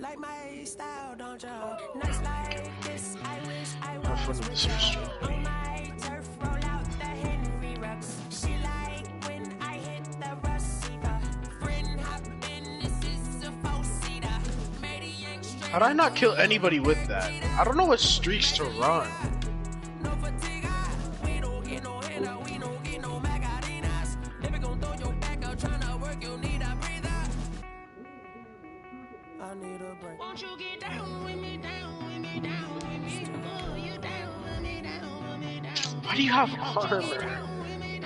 How fun of this is. How'd I not kill anybody with that? I don't know what streaks to run. Why do you have armor?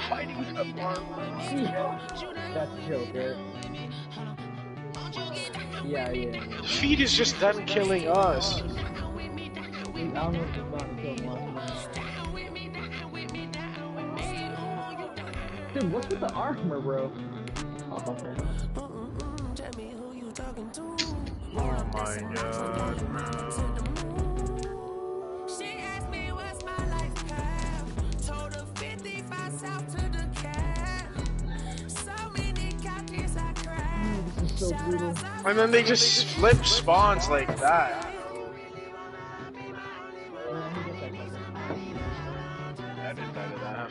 Why do you have armor? That's Joker. Yeah. The feed is just them killing us. I don't know if it's about to kill one. Dude, what's with the armor, bro? Oh, okay. Oh my god, man. So brutal. And then they just flip spawns like that. I didn't die to that.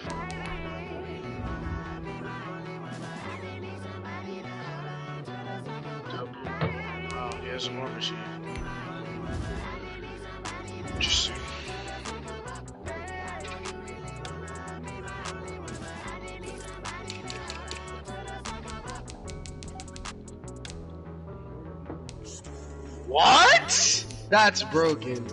Oh, he has a war machine. Interesting. What? That's broken.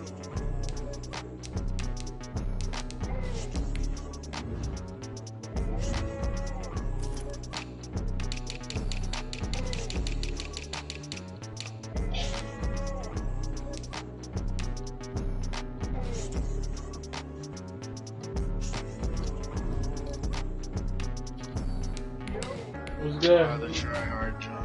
What's good? Oh, the try hard job.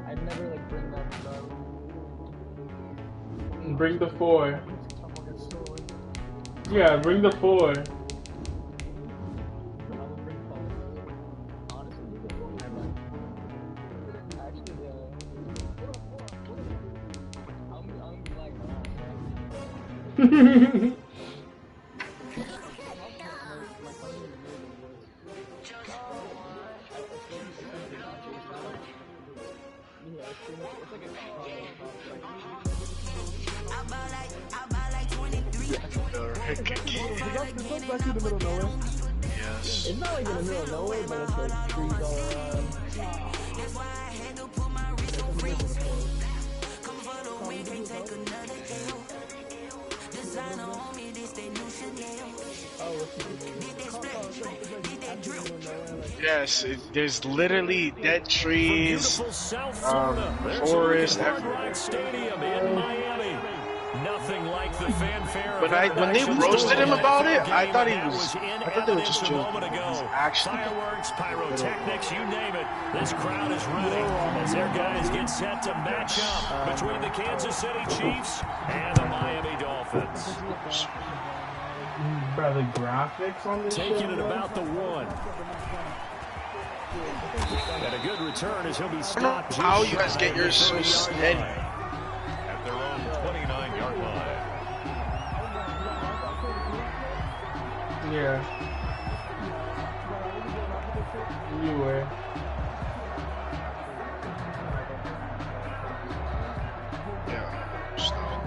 I'd never like bring that stuff. Bring the 4. Yeah, bring the 4. Yes. It's not like in the middle of nowhere, but it's like trees all around. Yes, there's literally dead trees, forest everywhere. Stadium in Miami. Nothing like the fanfare. But when they roasted him about it, I thought they were just joking. Actually, Fireworks, pyrotechnics, you name it. This crowd is ready as their guys get set to match up between the Kansas City Chiefs and the Miami Dolphins. Bro, the graphics on this Taking shit, it bro? about the 1. And a good return as he'll be stopped. how you guys get yours so steady? At their own 29-yard line. Yeah. You were. Yeah. Stop.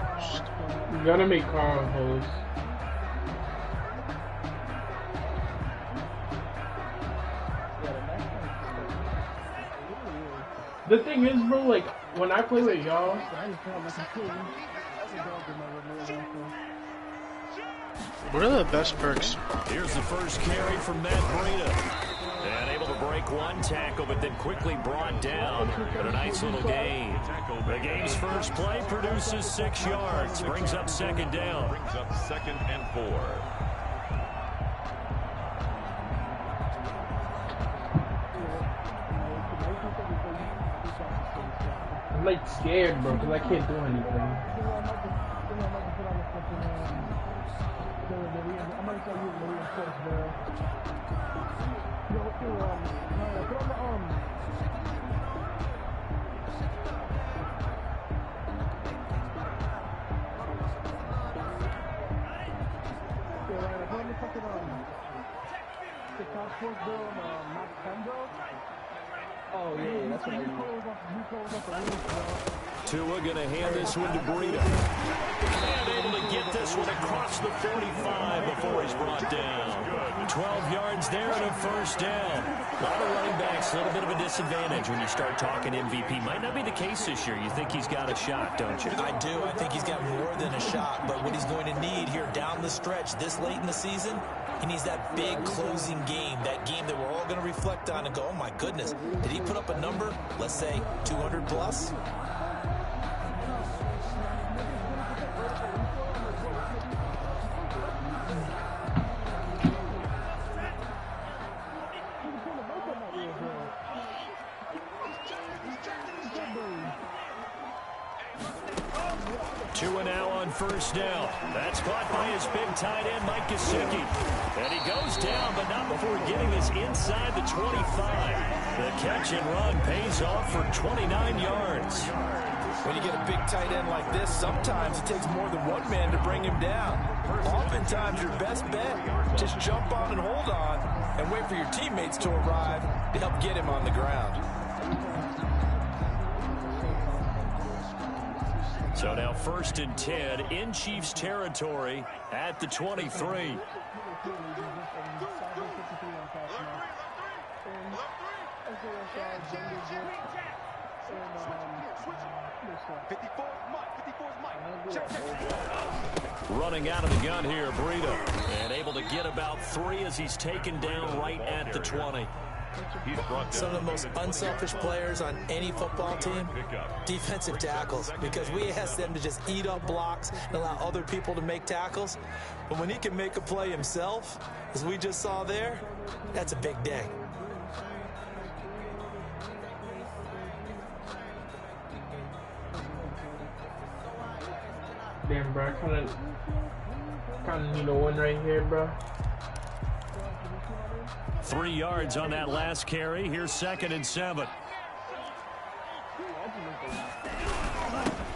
You gotta make Carl host. The thing is, bro, like, when I play with y'all, What are the best perks? Here's the first carry from Matt Breida. And able to break one tackle, but then quickly brought down. But a nice little gain. The game's first play produces 6 yards. Brings up second down. Brings up 2nd and 4. like scared, bro, because I can't do anything. Oh yeah, that's what I mean. Tua gonna hand this one to Breida. And able to get this one across the 45 before he's brought down. 12 yards there and a first down. A lot of running backs, a little bit of a disadvantage when you start talking MVP. Might not be the case this year. You think he's got a shot, don't you? I do. I think he's got more than a shot. But what he's going to need here down the stretch this late in the season, he needs that big closing game, that game that we're all going to reflect on and go, oh my goodness, did he put up a number, let's say 200 plus? Tua now on first down. That's caught by his big tight end, Mike Gesicki. And he goes down, but not before getting this inside the 25. The catch and run pays off for 29 yards. When you get a big tight end like this, sometimes it takes more than one man to bring him down. Oftentimes, your best bet, just jump on and hold on and wait for your teammates to arrive to help get him on the ground. So now 1st and 10 in Chiefs territory at the 23. Running out of the gun here, Breida. And able to get about 3 as he's taken down right at the 20. Some of the most unselfish players on any football team, defensive tackles, because we ask them to just eat up blocks and allow other people to make tackles. But when he can make a play himself, as we just saw there, that's a big day. Damn, bro, I kind of need a win right here, bro. 3 yards on that last carry. Here's 2nd and 7.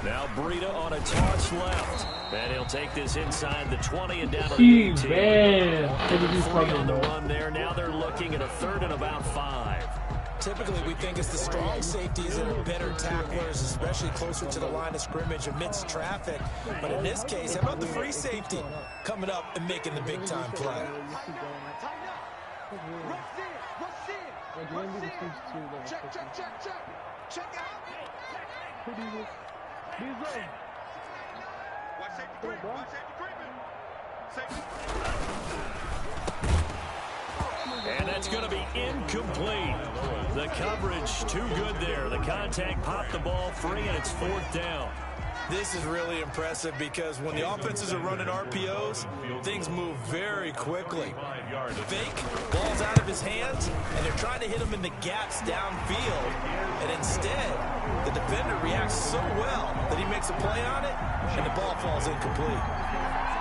Now Breida on a toss left. And he'll take this inside the 20 and down to the 18. Man. 3 on the run there. Now they're looking at a 3rd and about 5. Typically, we think it's the strong safeties that are better tacklers, especially closer to the line of scrimmage amidst traffic. But in this case, how about the free safety coming up and making the big-time play? And that's going to be incomplete. The coverage too good there. The contact popped the ball free, and it's 4th down. This is really impressive because when the offenses are running RPOs, things move very quickly. Fake, ball's out of his hands, and they're trying to hit him in the gaps downfield. And instead, the defender reacts so well that he makes a play on it, and the ball falls incomplete.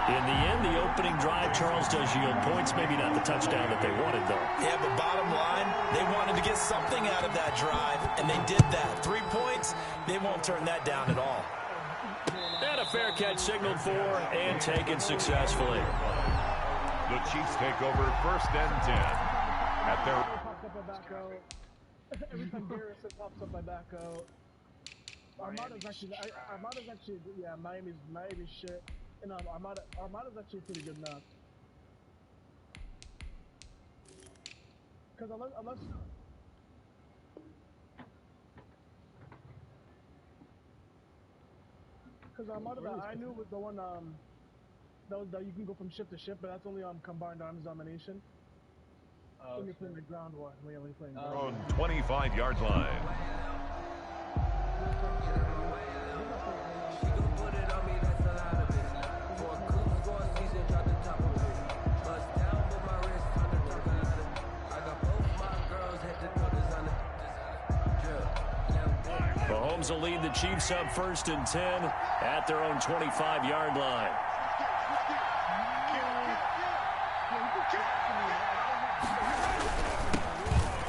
In the end, the opening drive, Charles, does yield points. Maybe not the touchdown that they wanted, though. Yeah, but bottom line, they wanted to get something out of that drive, and they did that. 3 points, they won't turn that down at all. And a fair catch signaled for and taken successfully. The Chiefs take over 1st and 10 at their... Every time Garrison pops up my back out. Armada's actually, yeah, Miami's shit. And Armada's actually pretty good now. Because unless because Armada that I knew was the one that you can go from ship to ship, but that's only on combined arms domination. When you're playing the ground war, when you're playing own 25-yard line. Mahomes will lead the Chiefs up 1st and 10 at their own 25-yard line.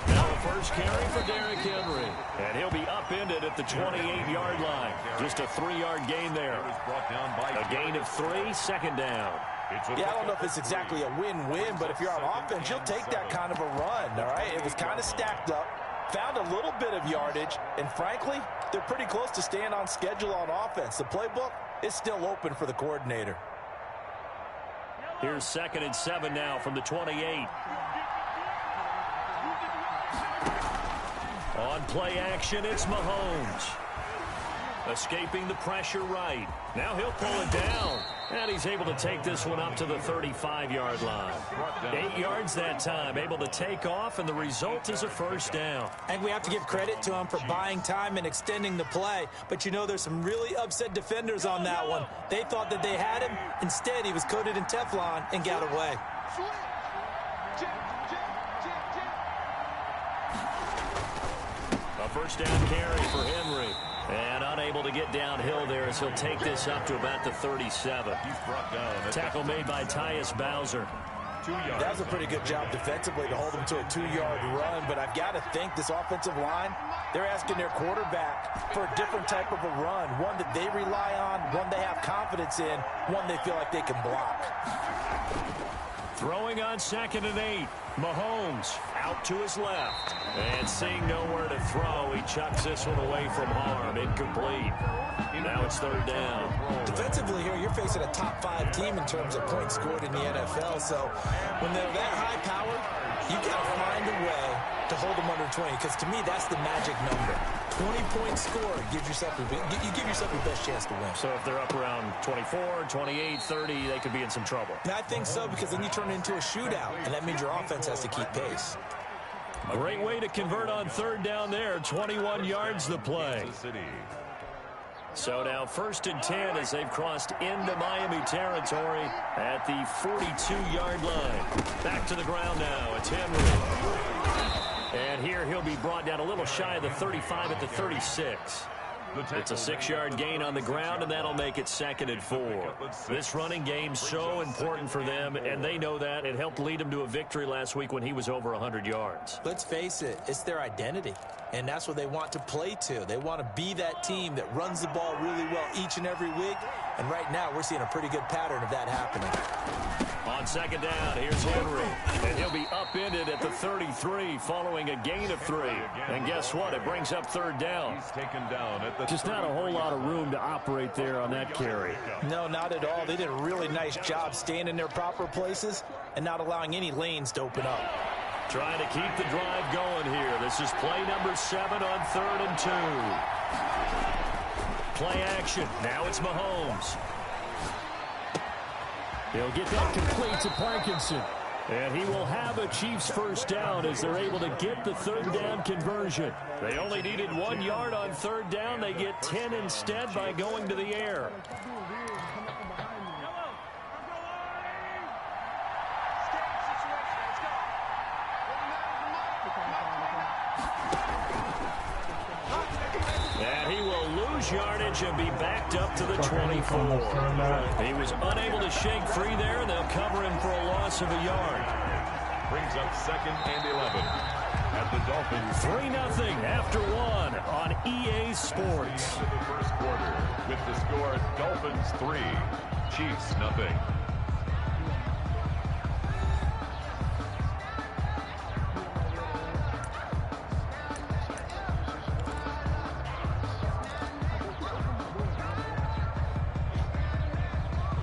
Now a first carry for Derrick Henry. And he'll be upended at the 28-yard line. Just a 3-yard gain there. A gain of 3, 2nd down. Yeah, I don't know if it's exactly a win-win, but if you're on offense, you'll take that kind of a run, all right? It was kind of stacked up, found a little bit of yardage, and frankly, they're pretty close to staying on schedule on offense. The playbook is still open for the coordinator. Here's 2nd and 7 now from the 28. On play action, it's Mahomes. Escaping the pressure right. Now he'll pull it down. And he's able to take this one up to the 35-yard line. 8 yards that time, able to take off, and the result is a first down. I think we have to give credit to him for buying time and extending the play. But, you know, there's some really upset defenders on that one. They thought that they had him. Instead, he was coated in Teflon and got away. A first down carry for Henry. And unable to get downhill there as he'll take this up to about the 37. Tackle made by Tyus Bowser. That was a pretty good job defensively to hold him to a 2-yard run, but I've got to think this offensive line, they're asking their quarterback for a different type of a run, one that they rely on, one they have confidence in, one they feel like they can block. Throwing on 2nd and 8. Mahomes out to his left. And seeing nowhere to throw, he chucks this one away from harm. Incomplete. Now it's 3rd down. Defensively here, you're facing a top 5 team in terms of points scored in the NFL. So when they're that high powered, you've got to find a way to hold them under 20. Because to me, that's the magic number. 20-point score gives yourself you give yourself your best chance to win. So if they're up around 24, 28, 30, they could be in some trouble. And I think so, because then you turn it into a shootout, and that means your offense has to keep pace. A great way to convert on 3rd down there. 21 yards the play. So now 1st and 10 as they've crossed into Miami territory at the 42-yard line. Back to the ground now. It's Henry. And here he'll be brought down a little shy of the 35 at the 36. It's a 6-yard gain on the ground, and that'll make it 2nd and 4. This running game so important for them, and they know that. It helped lead them to a victory last week when he was over 100 yards. Let's face it, it's their identity, and that's what they want to play to. They want to be that team that runs the ball really well each and every week, and right now we're seeing a pretty good pattern of that happening. On 2nd down, here's Henry, and he'll be upended at the 33 following a gain of 3. And guess what? It brings up 3rd down. He's taken down at the Just not a whole lot of room to operate there on that carry. No, not at all. They did a really nice job staying in their proper places and not allowing any lanes to open up. Trying to keep the drive going here. This is play number 7 on 3rd and 2. Play action. Now it's Mahomes. He'll get that complete to Parkinson. And he will have a Chiefs first down as they're able to get the 3rd down conversion. They only needed 1 yard on 3rd down. They get 10 instead by going to the air. And he will lose yardage and be backed up to the 24. He was unable to shake free there, and they'll cover him for a loss of a yard. brings up 2nd and 11 at the Dolphins. 3-0 after 1 on EA Sports. Into the first quarter with the score Dolphins 3, Chiefs 0.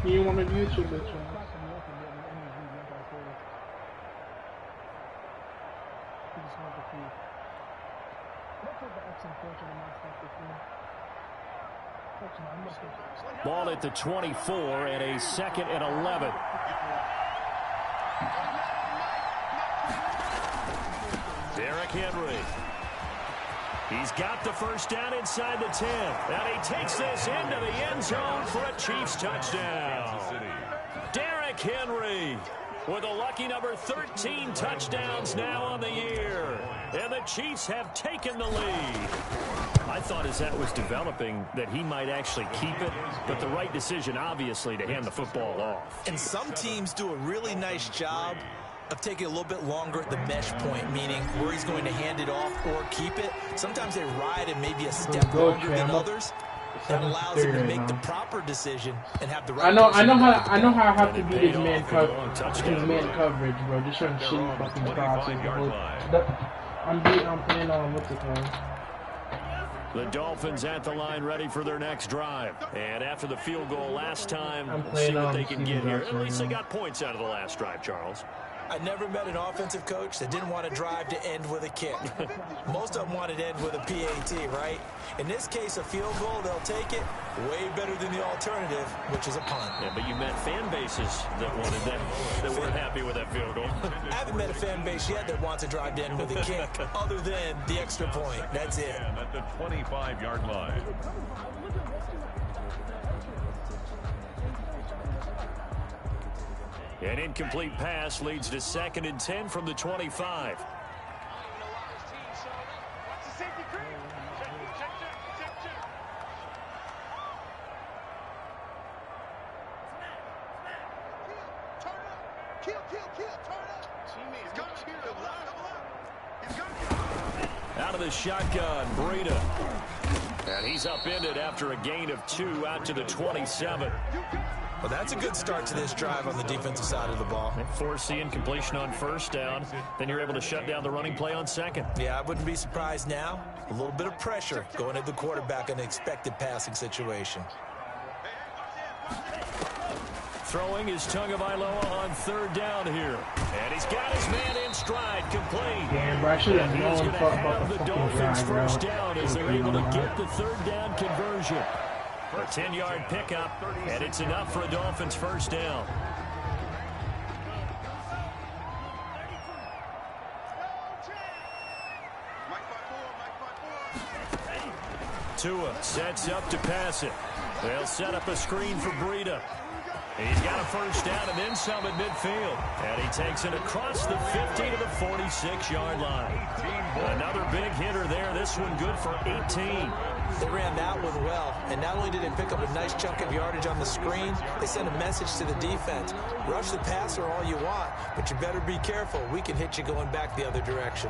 You want to YouTube it, John? Ball at the 24 and a 2nd and 11. Derrick Henry. He's got the first down inside the 10. And he takes this into the end zone for a Chiefs touchdown. Derrick Henry with a lucky number 13 touchdowns now on the year. And the Chiefs have taken the lead. I thought as that was developing that he might actually keep it, but the right decision, obviously, to hand the football off. And some teams do a really nice job of taking a little bit longer at the mesh point, meaning where he's going to hand it off or keep it. Sometimes they ride it maybe a step longer than others. That allows him to make the proper decision and have the right. I know how I have to beat his man coverage, bro. Just certain shitty fucking process. I'm playing on what's it called? The Dolphins at the line, ready for their next drive. And after the field goal last time, see what they can get here. At least they got points out of the last drive, Charles. I never met an offensive coach that didn't want to drive to end with a kick. Most of them wanted to end with a PAT, right? In this case, a field goal, they'll take it. Way better than the alternative, which is a punt. Yeah, but you met fan bases that wanted that weren't happy with that field goal. I haven't met a fan base yet that wants to drive to end with a kick, other than the extra point. That's it. At the 25-yard line. An incomplete pass leads to 2nd and 10 from the 25. Out of the shotgun, Breida. And he's upended after a gain of 2 out to the 27. Well, that's a good start to this drive on the defensive side of the ball. They force the incompletion on 1st down. Then you're able to shut down the running play on 2nd. Yeah, I wouldn't be surprised now. A little bit of pressure going at the quarterback in an expected passing situation. Throwing is Tagovailoa on 3rd down here. And he's got his man in stride, complete. Damn, bro, I should have known He's going to have the fucking Dolphins drive, 1st down as they're able to get the 3rd down conversion. A 10-yard pickup, and it's enough for a Dolphins 1st down. Tua sets up to pass it. They'll set up a screen for Breida. He's got a 1st down and then some at midfield. And he takes it across the 50 to the 46-yard line. Another big hitter there. This one good for 18. They ran that one well, and not only did they pick up a nice chunk of yardage on the screen, they sent a message to the defense. Rush the passer all you want, but you better be careful. We can hit you going back the other direction.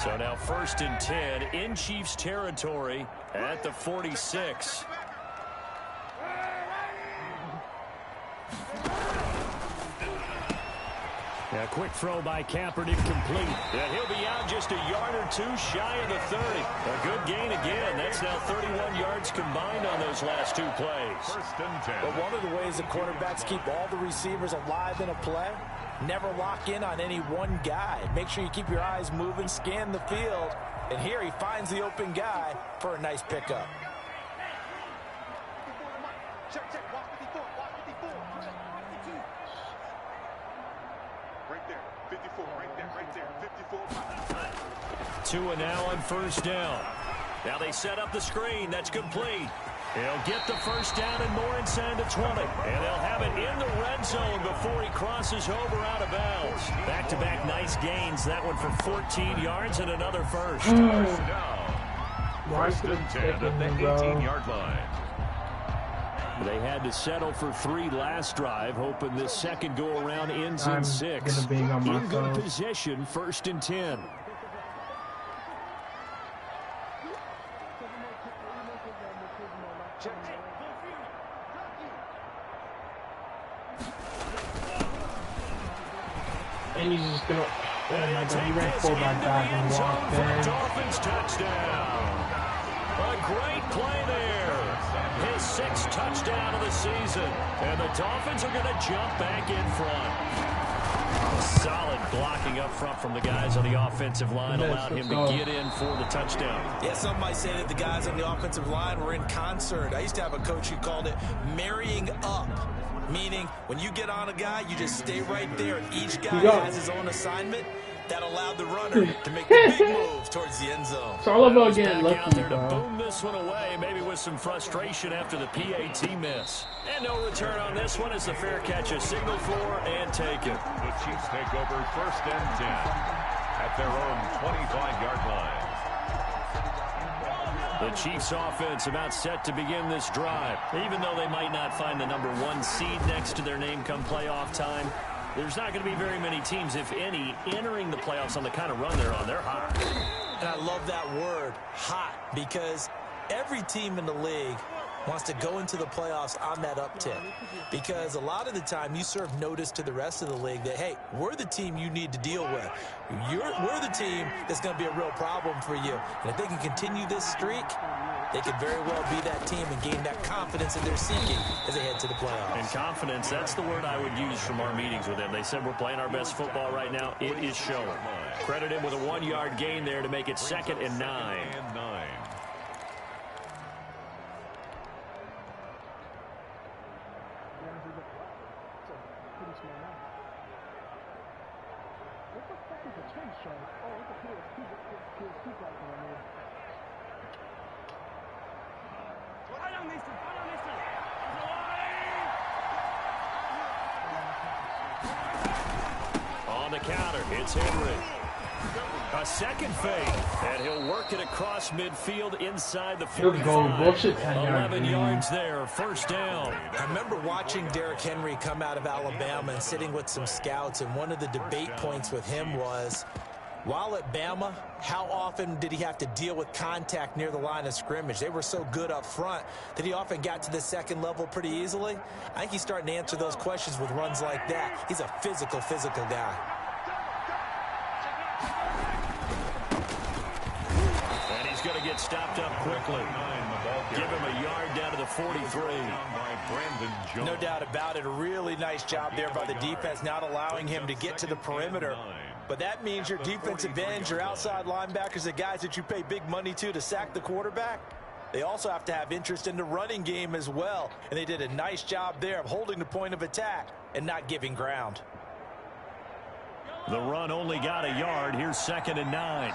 So now 1st and 10 in Chiefs territory at the 46. A quick throw by Kaepernick complete. And he'll be out just a yard or 2 shy of the 30. A good gain again. That's now 31 yards combined on those last 2 plays. 1st and 10. But one of the ways the quarterbacks keep all the receivers alive in a play, never lock in on any one guy. Make sure you keep your eyes moving, scan the field. And here he finds the open guy for a nice pickup. Tua now on 1st down. Now they set up the screen. That's complete. He'll get the 1st down and more inside the 20. And they'll have it in the red zone before he crosses over out of bounds. Back-to-back nice gains. That one for 14 yards and another 1st. 1st down. 1st and 10 at the 18-yard line. They had to settle for 3 last drive, hoping this second go-around ends in 6. In good position, 1st and 10. And he's just gonna. Oh my God, he ran 4 by God and walked in. Dolphins touchdown. A great play there. His 6th touchdown of the season. And the Dolphins are going to jump back in front. Solid blocking up front from the guys on the offensive line allowed him to get in for the touchdown. Yeah, some might say that the guys on the offensive line were in concert. I used to have a coach who called it marrying up. Meaning, when you get on a guy, you just stay right there. Each guy has his own assignment. That allowed the runner to make the big move towards the end zone. It's all about getting Back out lucky, there to bro. boom this one away, maybe with some frustration after the PAT miss. And no return on this one as the fair catch is signaled for and taken. The Chiefs take over 1st and 10 at their own 25-yard line. The Chiefs offense about set to begin this drive. Even though they might not find the #1 seed next to their name come playoff time, there's not going to be very many teams, if any, entering the playoffs on the kind of run they're on. They're hot. And I love that word, hot, because every team in the league wants to go into the playoffs on that uptick. Because a lot of the time you serve notice to the rest of the league that, hey, we're the team you need to deal with. We're the team that's going to be a real problem for you. And if they can continue this streak, they could very well be that team and gain that confidence that they're seeking as they head to the playoffs. And confidence, that's the word I would use from our meetings with them. They said we're playing our best football right now. It is showing. Credit him with a 1-yard gain there to make it 2nd and 9. On the counter, it's Henry. A second fake, and he'll work it across midfield inside the 45. 11 yards there, 1st down. I remember watching Derrick Henry come out of Alabama and sitting with some scouts, and one of the debate points with him was, while at Bama, how often did he have to deal with contact near the line of scrimmage? They were so good up front that he often got to the second level pretty easily. I think he's starting to answer those questions with runs like that. He's a physical guy. And he's going to get stopped up quickly. Give him a yard down to the 43. No doubt about it. A really nice job there by the defense, not allowing him to get to the perimeter. But that means your defensive ends, your outside linebackers, the guys that you pay big money to sack the quarterback, they also have to have interest in the running game as well. And they did a nice job there of holding the point of attack and not giving ground. The run only got a yard. Here's 2nd and 9.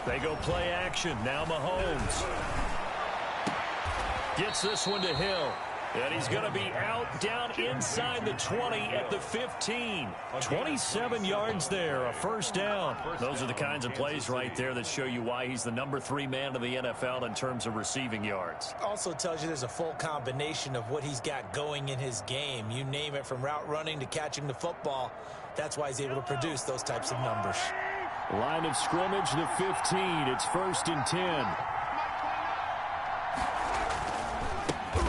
They go play action. Now Mahomes gets this one to Hill. And he's going to be out down inside the 20 at the 15. 27 yards there, a 1st down. Those are the kinds of plays right there that show you why he's the #3 man in the NFL in terms of receiving yards. Also tells you there's a full combination of what he's got going in his game. You name it, from route running to catching the football. That's why he's able to produce those types of numbers. Line of scrimmage, the 15. It's 1st and 10.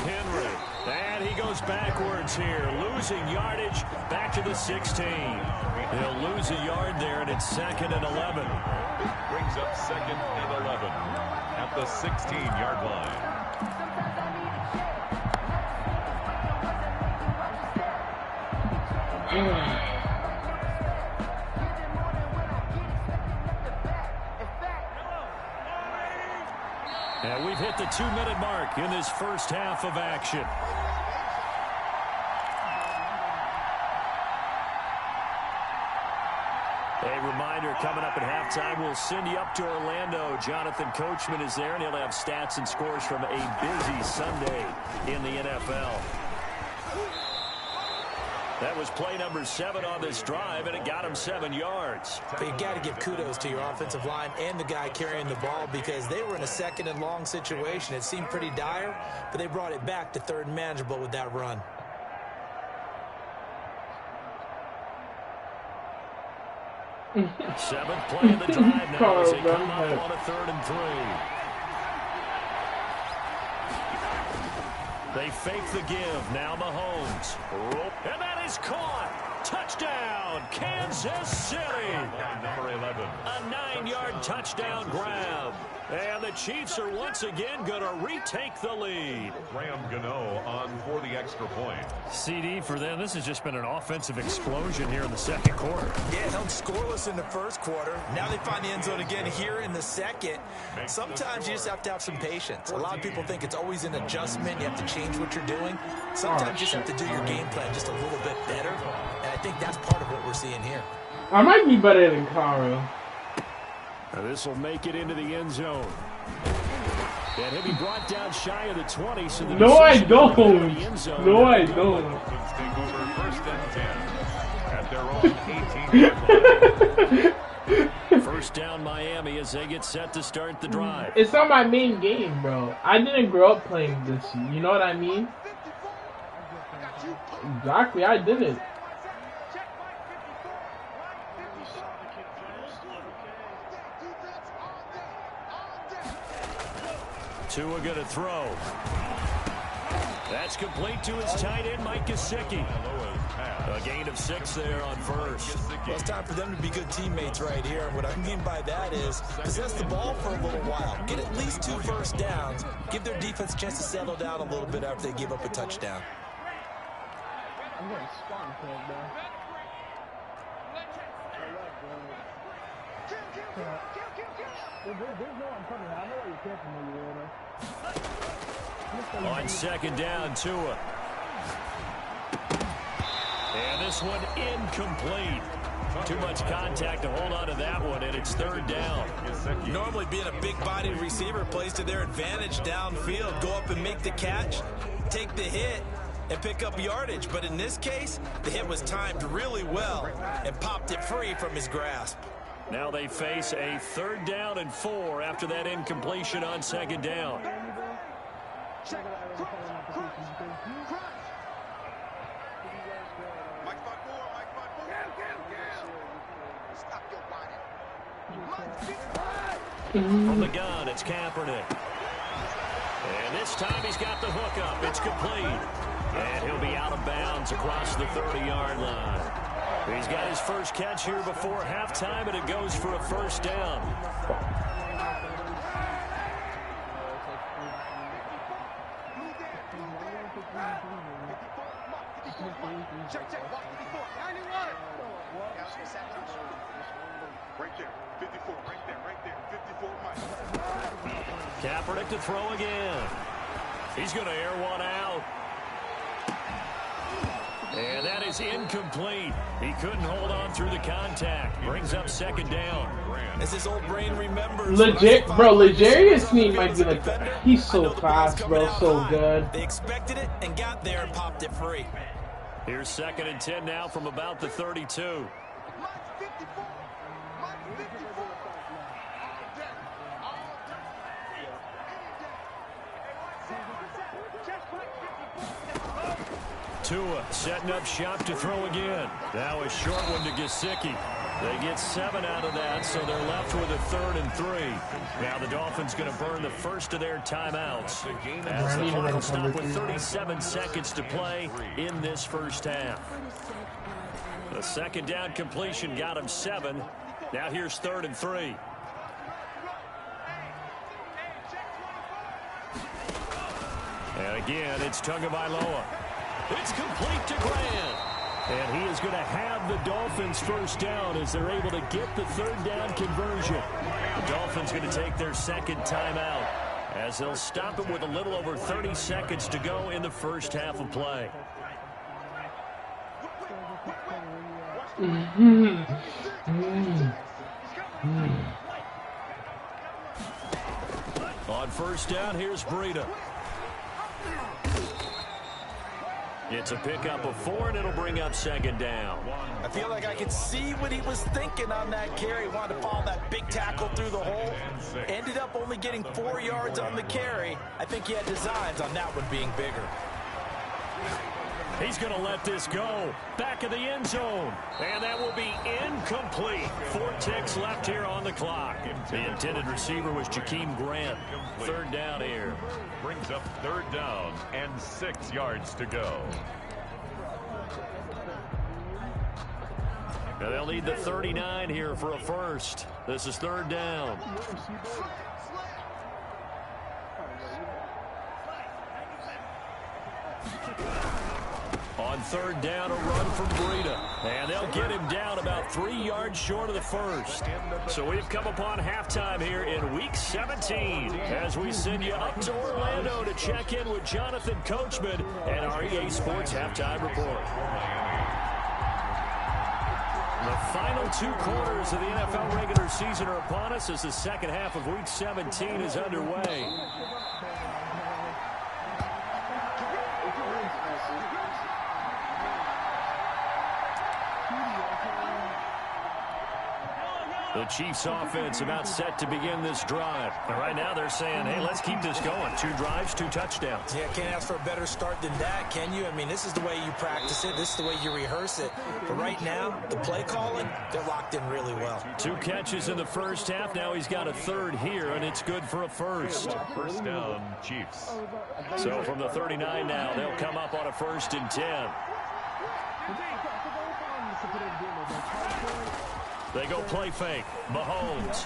Henry. And he goes backwards here, losing yardage back to the 16. He'll lose a yard there, and it's 2nd and 11. Brings up 2nd and 11 at the 16-yard line. And we've hit the 2-minute mark in this first half of action. A reminder, coming up at halftime, we'll send you up to Orlando. Jonathan Coachman is there, and he'll have stats and scores from a busy Sunday in the NFL. That was play number 7 on this drive, and it got him 7 yards. But you got to give kudos to your offensive line and the guy carrying the ball, because they were in a 2nd and long situation. It seemed pretty dire, but they brought it back to 3rd and manageable with that run. Seventh play of the drive now as they come up on a 3rd and 3. They fake the give. Now Mahomes. And that is caught. Touchdown, Kansas City. Number 11. A 9-yard touchdown grab. And the Chiefs are once again going to retake the lead. Graham Gano on for the extra point. CD for them. This has just been an offensive explosion here in the second quarter. Yeah, held scoreless in the first quarter. Now they find the end zone again here in the second. Sometimes you just have to have some patience. A lot of people think it's always an adjustment. You have to change what you're doing. Sometimes you just have to do your game plan just a little bit better. And I think that's part of what we're seeing here. I might be better than Caro. This will make it into the end zone. And he'll be brought down shy of the 20. So the no, I don't. No, I don't. Take over first and 10 at their own 18. First down Miami as they get set to start the drive. It's not my main game, bro. I didn't grow up playing this. You know what I mean? Exactly, I didn't. Tua going to throw. That's complete to his tight end, Mike Gesicki. A gain of 6 there on first. Well, it's time for them to be good teammates right here. And what I mean by that is possess the ball for a little while. Get at least 2 first downs. Give their defense a chance to settle down a little bit after they give up a touchdown. I'm going to spawn for it, man. There's no one coming. I know what you can't from where you were. On second down, Tua. And this one incomplete. Too much contact to hold on to that one, and it's third down. Normally being a big-bodied receiver plays to their advantage downfield. Go up and make the catch, take the hit, and pick up yardage. But in this case, the hit was timed really well and popped it free from his grasp. Now they face a 3rd down and 4 after that incompletion on second down. From the gun, it's Kaepernick. And this time he's got the hook up. It's complete. And he'll be out of bounds across the 30-yard line. He's got his first catch here before halftime, and it goes for a first down. Check. 91. Right there. 54. Right there. 54. Kaepernick to throw again. He's going to air one out. And that is incomplete. He couldn't hold on through the contact. Brings up second down. As his old brain remembers. Legit, bro, Legarius Sneed might be like, he's so fast, bro, so good. They expected it and got there and popped it free. Here's 2nd and 10 now from about the 32. Tua setting up shop to throw again. Now a short one to Gesicki. They get 7 out of that, so they're left with a 3rd and 3. Now the Dolphins going to burn the first of their timeouts as the clock will stop with 37 seconds to play in this first half. The 2nd down completion got him 7. Now here's 3rd and 3. And again, it's Tagovailoa. It's complete to Grant. And he is going to have the Dolphins first down as they're able to get the 3rd down conversion. The Dolphins going to take their 2nd timeout as they'll stop it with a little over 30 seconds to go in the first half of play. On first down, here's Breida. It's a pickup of 4, and it'll bring up 2nd down. I feel like I could see what he was thinking on that carry. Wanted to follow that big tackle through the hole. Ended up only getting 4 yards on the carry. I think he had designs on that one being bigger. He's going to let this go. Back of the end zone. And that will be incomplete. 4 ticks left here on the clock. The intended receiver was Jakeem Grant. 3rd down here. Brings up 3rd down and 6 yards to go. And they'll need the 39 here for a first. This is third down. On third down, a run from Breida. And they'll get him down about 3 yards short of the first. So we've come upon halftime here in Week 17 as we send you up to Orlando to check in with Jonathan Coachman and our EA Sports Halftime Report. The final 2 quarters of the NFL regular season are upon us as the second half of Week 17 is underway. The Chiefs offense about set to begin this drive. And right now they're saying, hey, let's keep this going. 2 drives, 2 touchdowns. Yeah, can't ask for a better start than that, can you? I mean, this is the way you practice it. This is the way you rehearse it. But right now, the play calling, they're locked in really well. 2 catches in the first half. Now he's got a third here, and it's good for a first. First down, Chiefs. So from the 39 now, they'll come up on a 1st and 10. They go play fake. Mahomes.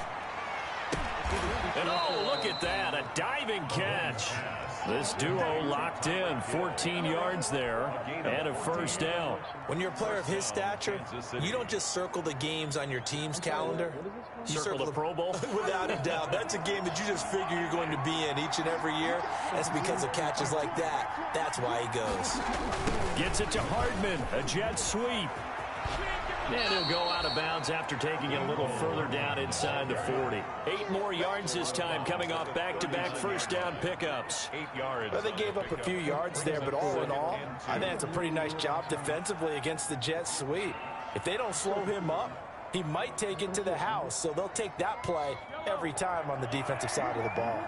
And oh, look at that. A diving catch. This duo locked in. 14 yards there and a first down. When you're a player of his stature, you don't just circle the games on your team's calendar. You circle the Pro Bowl? Without a doubt. That's a game that you just figure you're going to be in each and every year. That's because of catches like that. That's why he goes. Gets it to Hardman. A jet sweep. And he'll go out of bounds after taking it a little further down inside the 40. 8 more yards this time coming off back-to-back first down pickups. 8 yards. Well, they gave up a few yards there, but all in all, I think it's a pretty nice job defensively against the jet sweep. If they don't slow him up, he might take it to the house, so they'll take that play every time on the defensive side of the ball.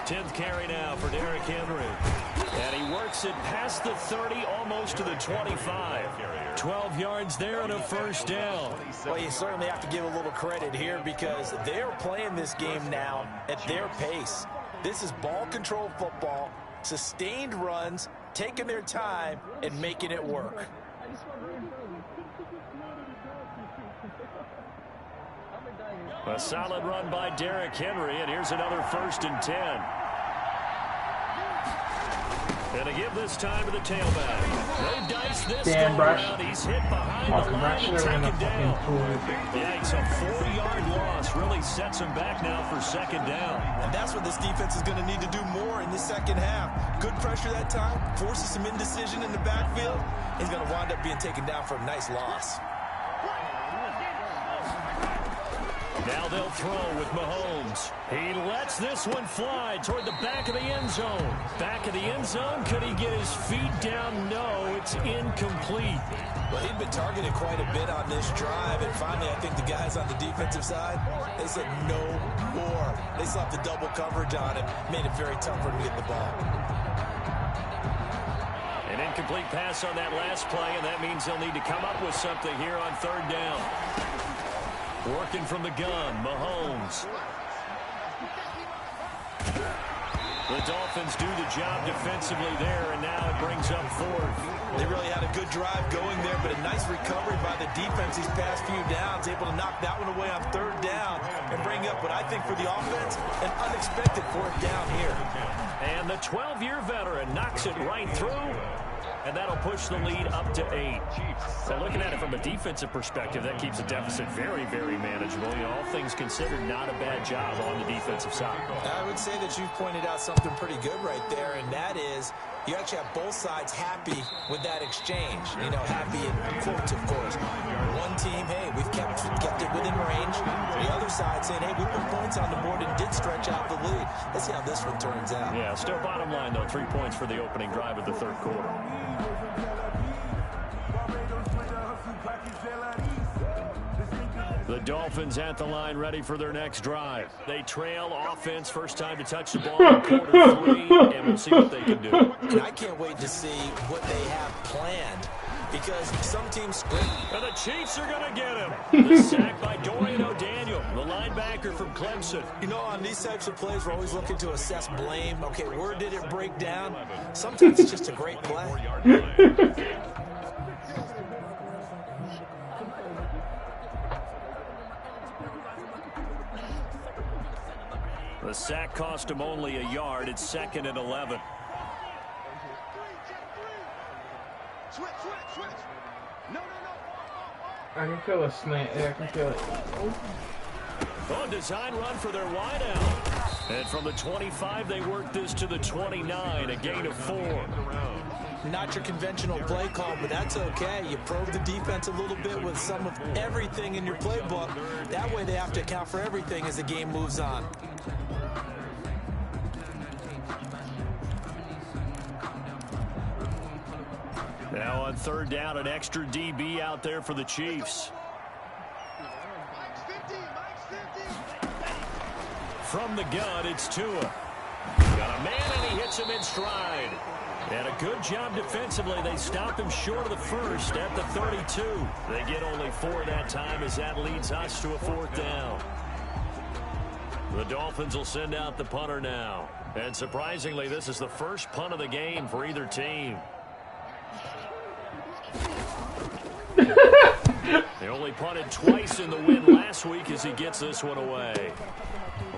10th carry now for Derrick Henry. And he works it past the 30, almost to the 25. 12 yards there and a first down. Well, you certainly have to give a little credit here because they're playing this game now at their pace. This is ball control football, sustained runs, taking their time, and making it work. A solid run by Derrick Henry, and here's another 1st and 10. And to give this time to the tailback. They dice this Damn, go around. He's hit behind the line and taken down. Yikes, a 4-yard loss really sets him back now for 2nd down. And that's what this defense is going to need to do more in the second half. Good pressure that time, forces some indecision in the backfield. He's going to wind up being taken down for a nice loss. Now they'll throw with Mahomes. He lets this one fly toward the back of the end zone. Back of the end zone. Could he get his feet down? No, it's incomplete. Well, he'd been targeted quite a bit on this drive, and finally I think the guys on the defensive side, they said no more. They slapped the double coverage on him, made it very tough for him to get the ball. An incomplete pass on that last play, and that means they'll need to come up with something here on 3rd down. Working from the gun, Mahomes. The Dolphins do the job defensively there, and now it brings up 4th. They really had a good drive going there, but a nice recovery by the defense these past few downs, able to knock that one away on 3rd down and bring up what I think for the offense, an unexpected 4th down here. And the 12-year veteran knocks it right through. And that'll push the lead up to 8. So looking at it from a defensive perspective, that keeps the deficit very, very manageable. You know, all things considered, not a bad job on the defensive side. I would say that you've pointed out something pretty good right there, and that is you actually have both sides happy with that exchange. You know, happy in quotes, of course. One team, hey, we've kept it within range. The other side saying, hey, we put points on the board and did stretch out the lead. Let's see how this one turns out. Yeah, still bottom line, though, 3 points for the opening drive of the 3rd quarter. The Dolphins at the line ready for their next drive. They trail offense, first time to touch the ball in quarter 3, and we'll see what they can do. And I can't wait to see what they have planned because some teams... And the Chiefs are going to get him. The sack by Dorian O'Daniel, the linebacker from Clemson. You know, on these types of plays, we're always looking to assess blame. Okay, where did it break down? Sometimes it's just a great play. The sack cost him only a yard. It's 2nd and 11. Switch. No. I can feel a slant. Yeah, I can feel it. Oh, design run for their wideout. And from the 25, they work this to the 29, a gain of 4. Not your conventional play call, but that's okay. You probe the defense a little bit with some of everything in your playbook. That way they have to account for everything as the game moves on. Now on 3rd down, an extra DB out there for the Chiefs. From the gun, it's Tua. Got a man, and he hits him in stride. And a good job defensively. They stop him short of the first at the 32. They get only 4 that time as that leads us to a 4th down. The Dolphins will send out the punter now. And surprisingly, this is the first punt of the game for either team. They only punted twice in the win last week as he gets this one away.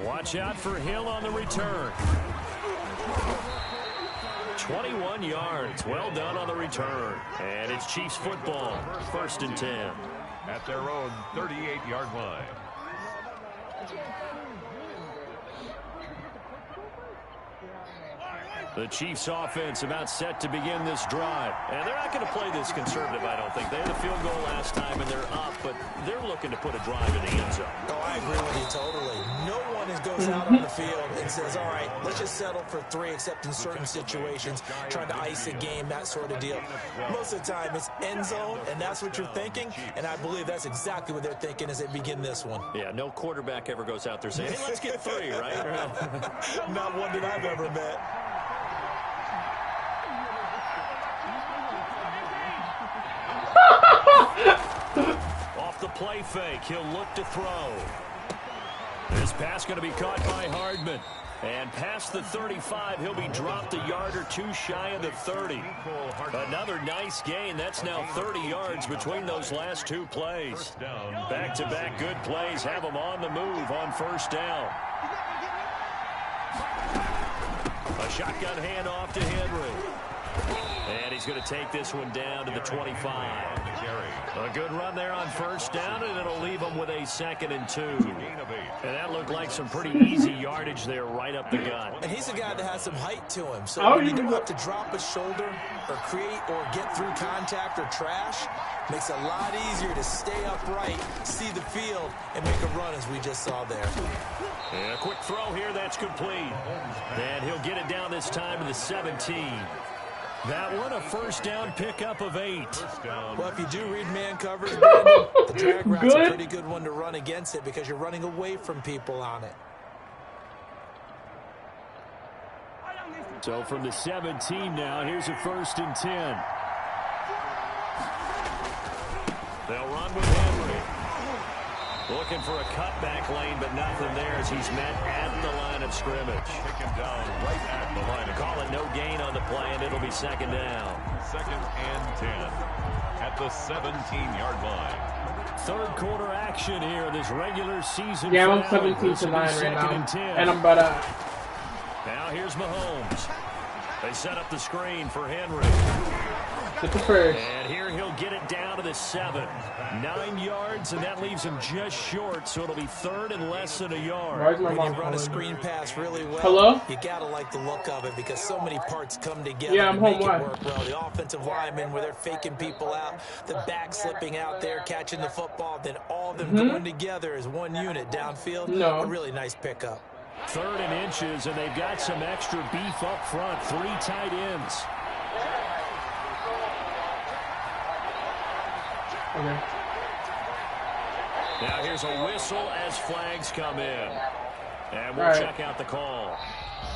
Watch out for Hill on the return. 21 yards. Well done on the return. And it's Chiefs football. 1st and 10. At their own 38-yard line. The Chiefs offense about set to begin this drive. And they're not going to play this conservative, I don't think. They had a field goal last time, and they're up, but they're looking to put a drive in the end zone. Oh, I agree with you totally. No one goes out on the field and says, all right, let's just settle for 3, except in certain situations, trying to ice a game, that sort of deal. Most of the time, it's end zone, and that's what you're thinking, and I believe that's exactly what they're thinking as they begin this one. Yeah, no quarterback ever goes out there saying, hey, let's get 3, right? Not one that I've ever met. Off the play fake, he'll look to throw. This pass going to be caught by Hardman. And past the 35, he'll be dropped a yard or 2 shy of the 30. Another nice gain. That's now 30 yards between those last 2 plays. Back-to-back good plays have them on the move on 1st down. A shotgun handoff to Henry. And he's going to take this one down to the 25. A good run there on 1st down, and it'll leave him with a 2nd and 2. And that looked like some pretty easy yardage there right up the gut. And he's a guy that has some height to him. So when you don't have to drop a shoulder or create or get through contact or trash, makes it a lot easier to stay upright, see the field, and make a run as we just saw there. And a quick throw here, that's complete. And he'll get it down this time to the 17. That one, a 1st down pickup of 8. Well, if you do read man coverage, Brandon, the drag route's a pretty good one to run against it because you're running away from people on it. So from the 17 now, here's a 1st and 10. They'll run with Henry. Looking for a cutback lane, but nothing there as he's met at the line of scrimmage. Take him down right at the line of Call it no gain on the play, and it'll be 2nd down. 2nd and 10 at the 17-yard line. 3rd quarter action here, this regular season. Yeah, I'm 17-9 right now, and I'm about to... Now here's Mahomes. They set up the screen for Henry. Get the 1st. And here he'll get it down to the 7. 9 yards, and that leaves him just short, so it'll be 3rd and less than a yard. When you run a screen pass really well, Hello? you got to like the look of it because so many parts come together Yeah, I'm to make home. it work well. The offensive linemen, where they're faking people out, the back slipping out there, catching the football, then all of them going together as one unit downfield. No. A really nice pickup. 3rd and inches, and they've got some extra beef up front. 3 tight ends. Okay. Now here's a whistle as flags come in. And we'll check out the call.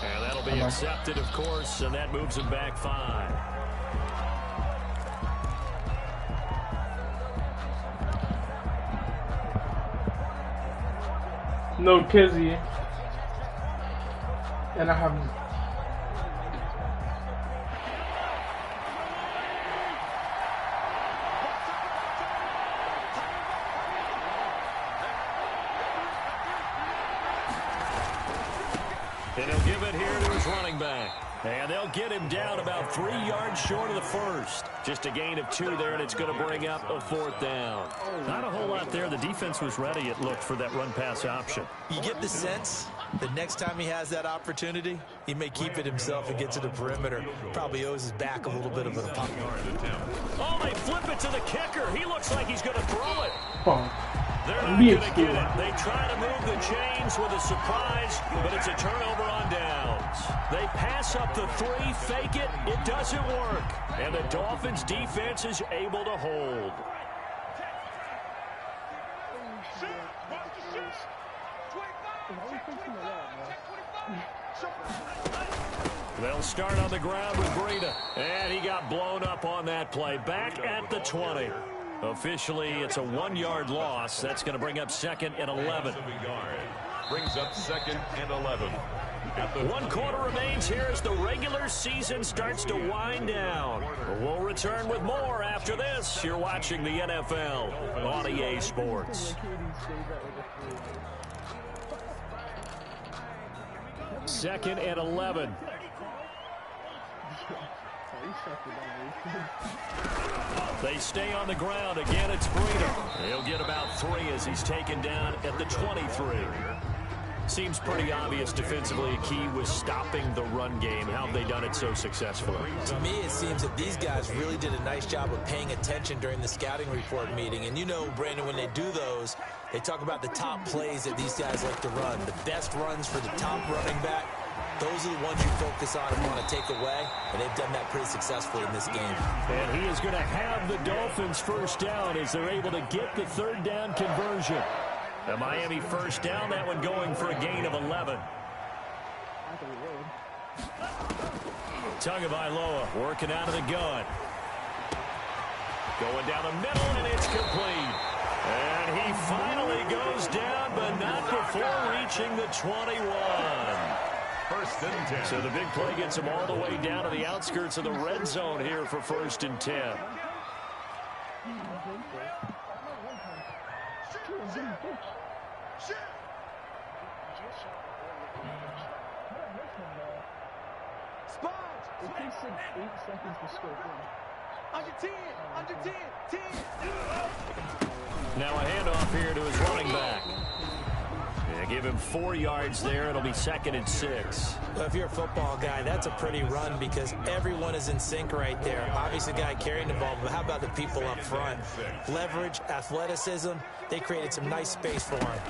And that'll be accepted, of course, and that moves him back 5. No Kizzy. And I have... And he'll give it here to his running back. And they'll get him down about 3 yards short of the first. Just a gain of 2 there, and it's going to bring up a 4th down. Not a whole lot there. The defense was ready, it looked, for that run-pass option. You get the sense the next time he has that opportunity, he may keep it himself and get to the perimeter. Probably owes his back a little bit of an apology. Oh, they flip it to the kicker. He looks like he's going to throw it. Oh. They're not going to get it. They try to move the chains with a surprise, but it's a turnover on downs. They pass up the 3, fake it. It doesn't work. And the Dolphins' defense is able to hold. They'll start on the ground with Breida. And he got blown up on that play. Back at the 20. Officially, it's a 1-yard loss. That's going to bring up 2nd and 11. Brings up 2nd and 11. 1 quarter remains here as the regular season starts to wind down. We'll return with more after this. You're watching the NFL on EA Sports. 2nd and 11. They stay on the ground. Again, it's Breida. He'll get about 3 as he's taken down at the 23. Seems pretty obvious defensively. A key was stopping the run game. How have they done it so successfully? To me, it seems that these guys really did a nice job of paying attention during the scouting report meeting. And you know, Brandon, when they do those, they talk about the top plays that these guys like to run. The best runs for the top running back. Those are the ones you focus on and want to take away, and they've done that pretty successfully in this game. And he is going to have the Dolphins first down as they're able to get the 3rd down conversion. The Miami first down, that one going for a gain of 11. Tagovailoa working out of the gun. Going down the middle, and it's complete. And he finally goes down, but not before reaching the 21. 1st and 10. So the big play gets him all the way down to the outskirts of the red zone here for 1st and 10. It takes like 8 seconds to score. Under 10, under 10, 10. Now a handoff here to his running back. Yeah, give him 4 yards there. It'll be 2nd and 6. Well, if you're a football guy, that's a pretty run because everyone is in sync right there. Obviously, the guy carrying the ball, but how about the people up front? Leverage, athleticism, they created some nice space for him.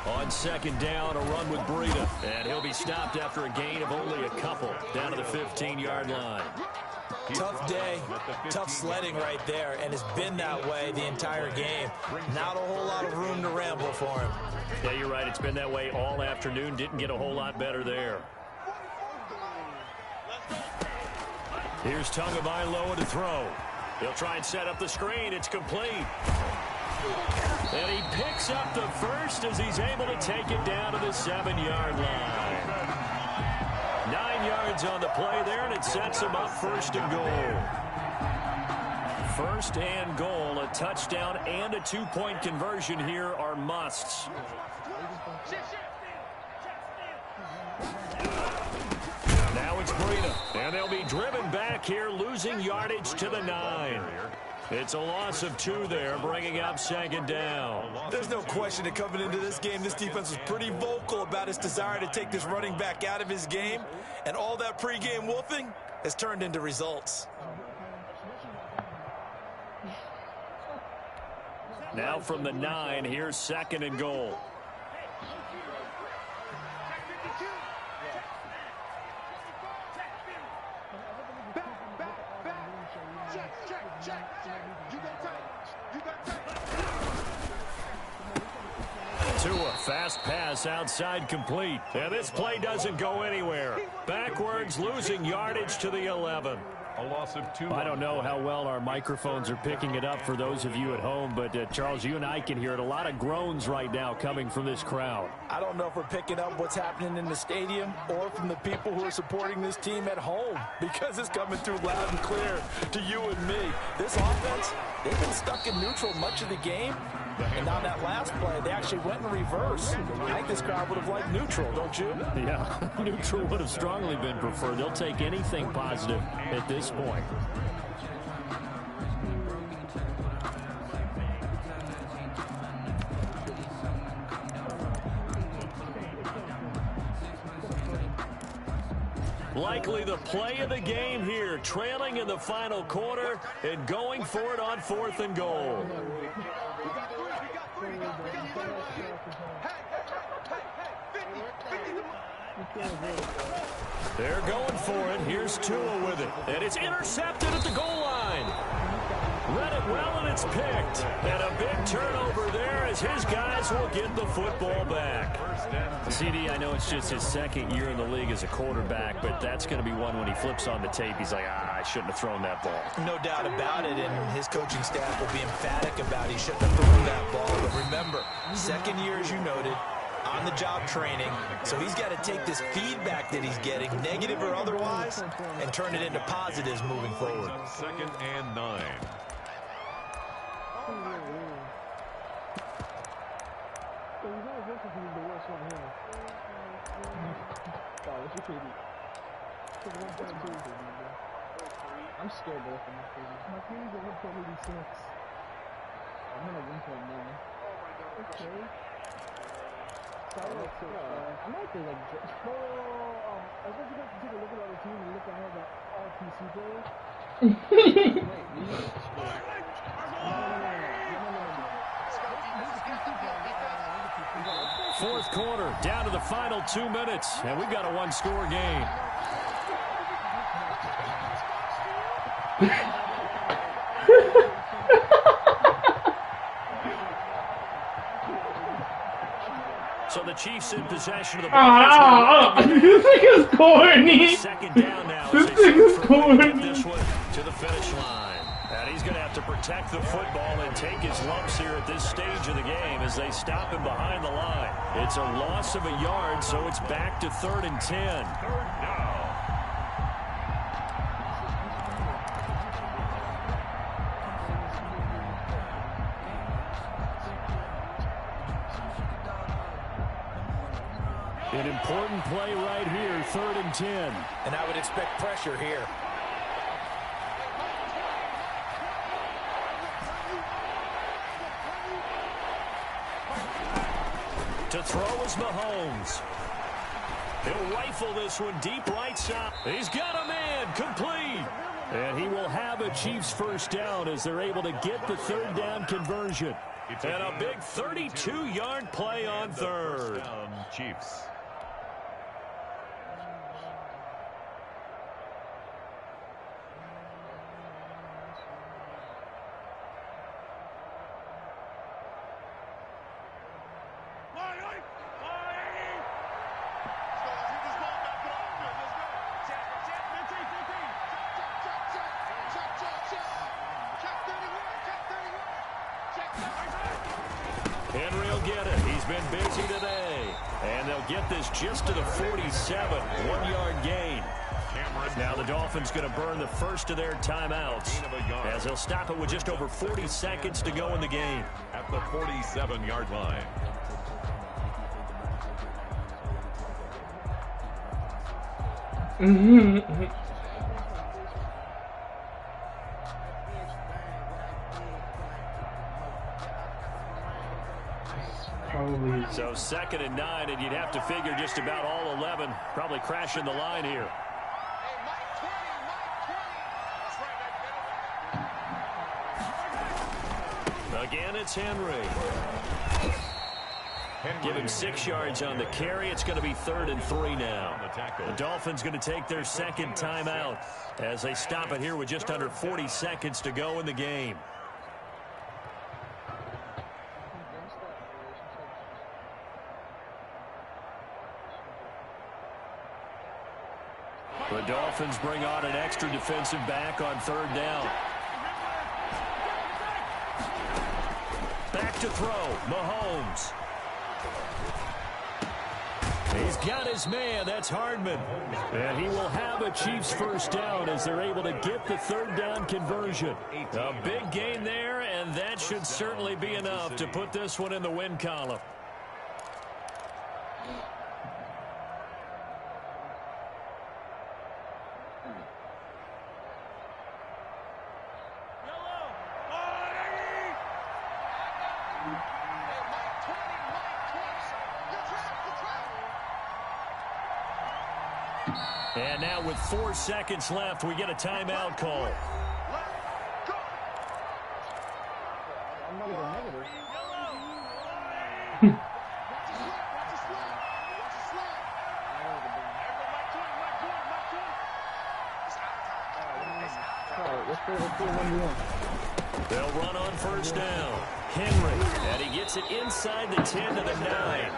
On 2nd down, a run with Breida. And he'll be stopped after a gain of only a couple down to the 15-yard line. Tough day, tough sledding right there, and it's been that way the entire game. Not a whole lot of room to ramble for him. Yeah, you're right. It's been that way all afternoon. Didn't get a whole lot better there. Here's Tagovailoa to throw. He'll try and set up the screen. It's complete. And he picks up the first as he's able to take it down to the 7-yard line. 9 yards on the play there, and it sets him up 1st and goal. 1st and goal, a touchdown and a 2-point conversion here are musts. Now it's Breida, and they'll be driven back here, losing yardage to the 9. It's a loss of 2 there, bringing up 2nd down. There's no question that coming into this game, this defense was pretty vocal about its desire to take this running back out of his game, and all that pregame wolfing has turned into results. Now from the 9, here's 2nd and goal. Tua, fast pass outside complete. And this play doesn't go anywhere. Backwards, losing yardage to the 11. A loss of 2. I don't know how well our microphones are picking it up for those of you at home, but Charles, you and I can hear it. A lot of groans right now coming from this crowd. I don't know if we're picking up what's happening in the stadium or from the people who are supporting this team at home, because it's coming through loud and clear to you and me. This offense, they've been stuck in neutral much of the game, and on that last play, they actually went in reverse. I think this crowd would have liked neutral, don't you? Yeah, neutral would have strongly been preferred. They'll take anything positive at this point. Likely the play of the game here, trailing in the final quarter and going for it on 4th and goal. They're going for it. Here's Tua with it. And it's intercepted at the goal line. Read it well, and it's picked. And a big turnover there as his guys will get the football back. CD, I know it's just his 2nd year in the league as a quarterback, but that's going to be one when he flips on the tape. He's like, I shouldn't have thrown that ball. No doubt about it, and his coaching staff will be emphatic about he shouldn't have thrown that ball. But remember, 2nd year, as you noted, on-the-job training, so he's got to take this feedback that he's getting, negative or otherwise, and turn it into positives moving forward. 2nd and 9. I'm scared of him. My team's at 1.86. I'm at 1.9. Okay. I might be like, I thought you guys could take a look at other teams and look at all the RPC players. Fourth quarter, down to the final 2 minutes, and we've got a one-score game. So the Chiefs in possession of the ball. This thing is corny. Second down now. This thing is corny. This one to the finish line. And he's going to have to protect the football and take his lumps here at this stage of the game as they stop him behind the line. It's a loss of a yard, so it's back to 3rd and 10. 3rd down. An important play right here, 3rd and 10. And I would expect pressure here. To throw is Mahomes. He'll rifle this one deep right side. He's got a man, complete. And he will have a Chiefs first down as they're able to get the 3rd down conversion. And a big 32-yard play on 3rd. Chiefs. Henry will get it. He's been busy today. And they'll get this just to the 47. 1-yard gain. Now the Dolphins going to burn the first of their timeouts as they'll stop it with just over 40 seconds to go in the game. At the 47-yard line. Probably. So 2nd and 9, and you'd have to figure just about all 11 probably crashing the line here. Again, it's Henry. Give him 6 yards on the carry. It's going to be 3rd and 3 now. The Dolphins going to take their 2nd timeout as they stop it here with just under 40 seconds to go in the game. The Dolphins bring on an extra defensive back on 3rd down. Back to throw, Mahomes. He's got his man, that's Hardman. And he will have a Chiefs first down as they're able to get the 3rd down conversion. A big gain there, and that should certainly be enough to put this one in the win column. And now with 4 seconds left, we get a timeout call. They'll run on 1st down. Henry, and he gets it inside the 10 to the 9.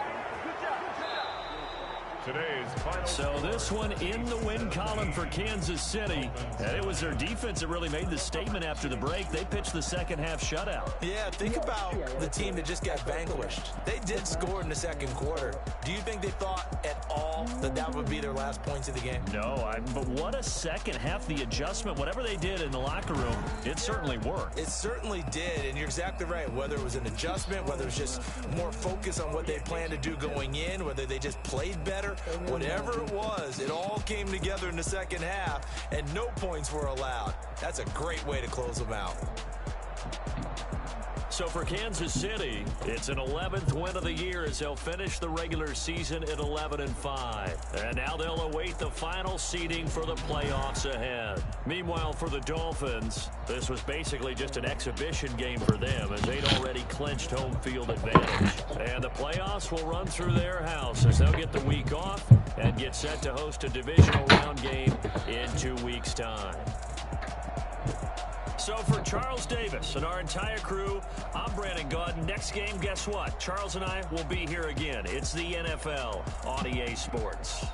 So this one in the win column for Kansas City. And it was their defense that really made the statement after the break. They pitched the second half shutout. Yeah, think about the team that just got vanquished. They did score in the 2nd quarter. Do you think they thought at all that that would be their last points of the game? No, but what a second half. The adjustment, whatever they did in the locker room, it certainly worked. It certainly did, and you're exactly right. Whether it was an adjustment, whether it was just more focus on what they planned to do going in, whether they just played better, whatever it was, it all came together in the 2nd half, and no points were allowed. That's a great way to close them out. So for Kansas City, it's an 11th win of the year as they'll finish the regular season at 11-5. And now they'll await the final seeding for the playoffs ahead. Meanwhile, for the Dolphins, this was basically just an exhibition game for them as they'd already clinched home field advantage. And the playoffs will run through their house as they'll get the week off and get set to host a divisional round game in 2 weeks' time. So for Charles Davis and our entire crew, I'm Brandon Gaudin. Next game, guess what? Charles and I will be here again. It's the NFL on EA Sports.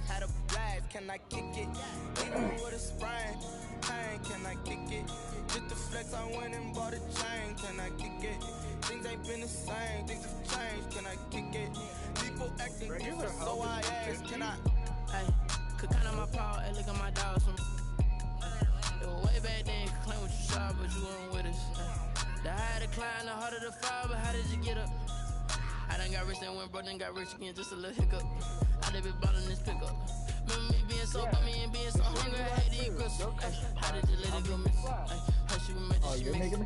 Had a blast, can I kick it? Even with a sprain, pain, can I kick it? Just the flex, I went and bought a chain, can I kick it? Things ain't been the same, things have changed, can I kick it? People acting different, so I ask, can I? Hey, could count on my power, hey, look at my dogs. It was way back then, you could claim what you saw, but you weren't with us. The higher the climb, the harder the fall, but how did you get up? I done got rich, then went broke, then got rich again, just a little hiccup. I done been ballin' this pickup. Remember me being so bummy and being so hungry, I hate to eat crystal. How did you let it go miss? Her she was meant she mixed.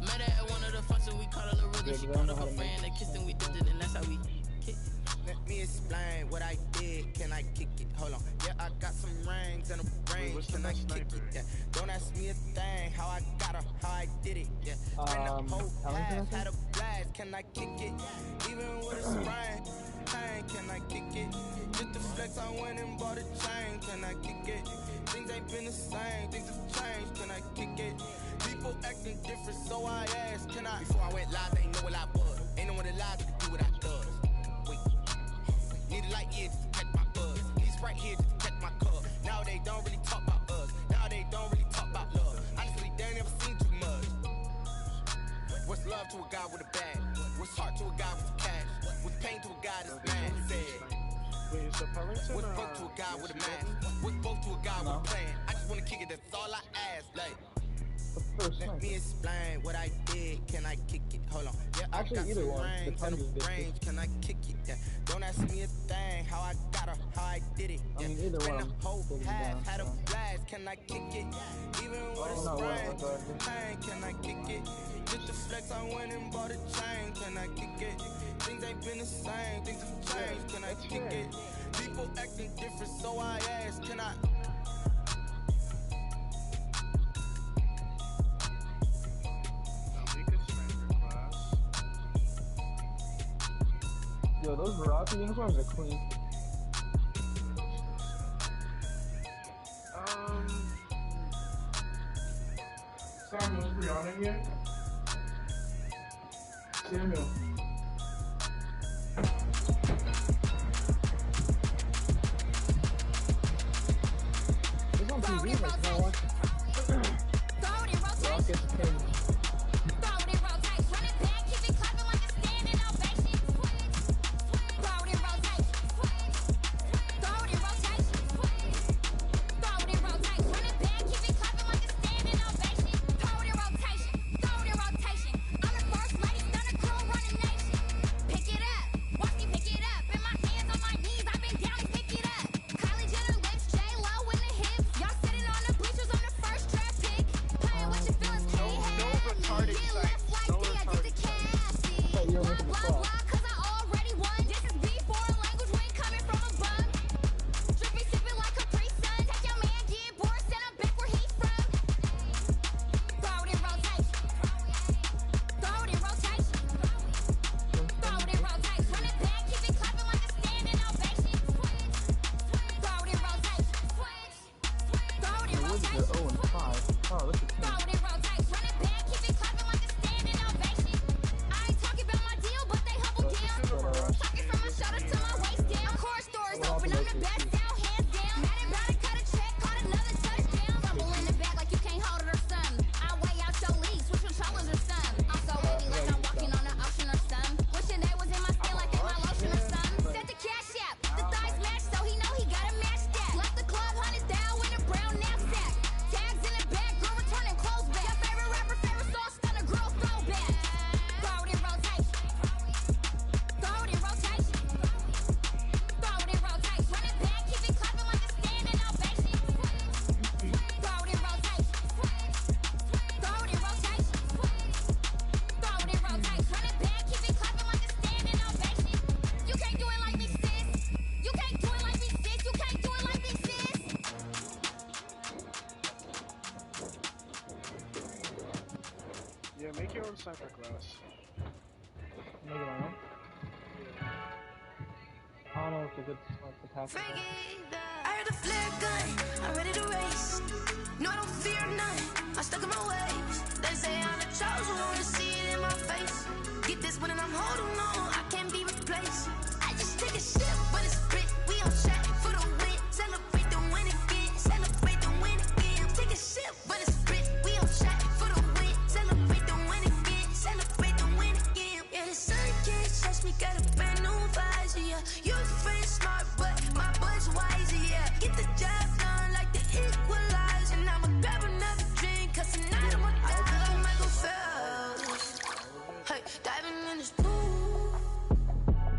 Met her at one of the functions, we called her Lil' She called up her friend, they kissed and we dipped it, and that's how we kicked. Let me explain what I did, can I kick it? Hold on, yeah, I got some rings and a range, can I kick it? Yeah, don't ask me a thing, how I got her, how I did it, yeah. Spend the whole past, had a blast, can I kick it? Even with a sprain, pain, can I kick it? Just the flex, I went and bought a chain, can I kick it? Things ain't been the same, things have changed, can I kick it? People acting different, so I asked, can I? Before I went live, they ain't know what I was. Ain't no one alive that could do what I does. Need a light year just to catch my buzz. He's right here just to catch my cup. Now they don't really talk about us. Now they don't really talk about love. Honestly, they ain't never seen too much. What's love to a guy with a bag? What's heart to a guy with cash? What's pain to a guy that's mad? What's broke to a guy with a mask? What's broke to a guy with a plan? I just wanna kick it, that's all I ask. Like, Let me explain what I did. Can I kick it? Hold on. Yeah, actually, either one. The range. Can I kick it? Yeah. Don't ask me a thing. How I got her, how I did it. Yeah. I mean, either one. Whole path had a blast. Can I kick it? Even with a sprain. Can I kick it? Get the flex. I went and bought a chain. Can I kick it? Things ain't been the same. Things have changed. Can I kick it? People acting different, so I ask. Can I? Yo, those Rocky uniforms are clean. Samuel's pre-on yet? Samuel. It's on TV, like, can I watch it? Rockets, Kings. Yeah, make your own sniper class. Make it my own? I don't know if it's a good pass. I heard the flare gun, I'm ready to race. No, I don't fear none, I'm stuck in my ways. They say I'm the chosen one, to see it in my face. Get this one and I'm holding on, I can't be replaced. I just take a sip, but it's split, we on track for the win. Celebrate the win again, celebrate the win again. Take a sip, but it's split, we on track for the win. Celebrate the win again, celebrate the win again. Yeah, the sun can't touch me, got a brand new visor, yeah. Your friend smart, but my bud's wiser, yeah. Get the job done like the equalizer. And I'ma grab another drink, cause tonight I'ma die like Michael Phelps. Hey, diving in this pool,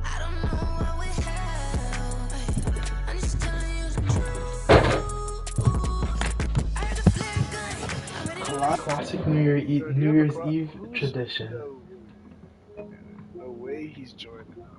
I don't know what would help. Hey, I'm just telling you the truth. I heard the flare gun, I'm ready to Classic New Year's Eve tradition. No way he's joining up.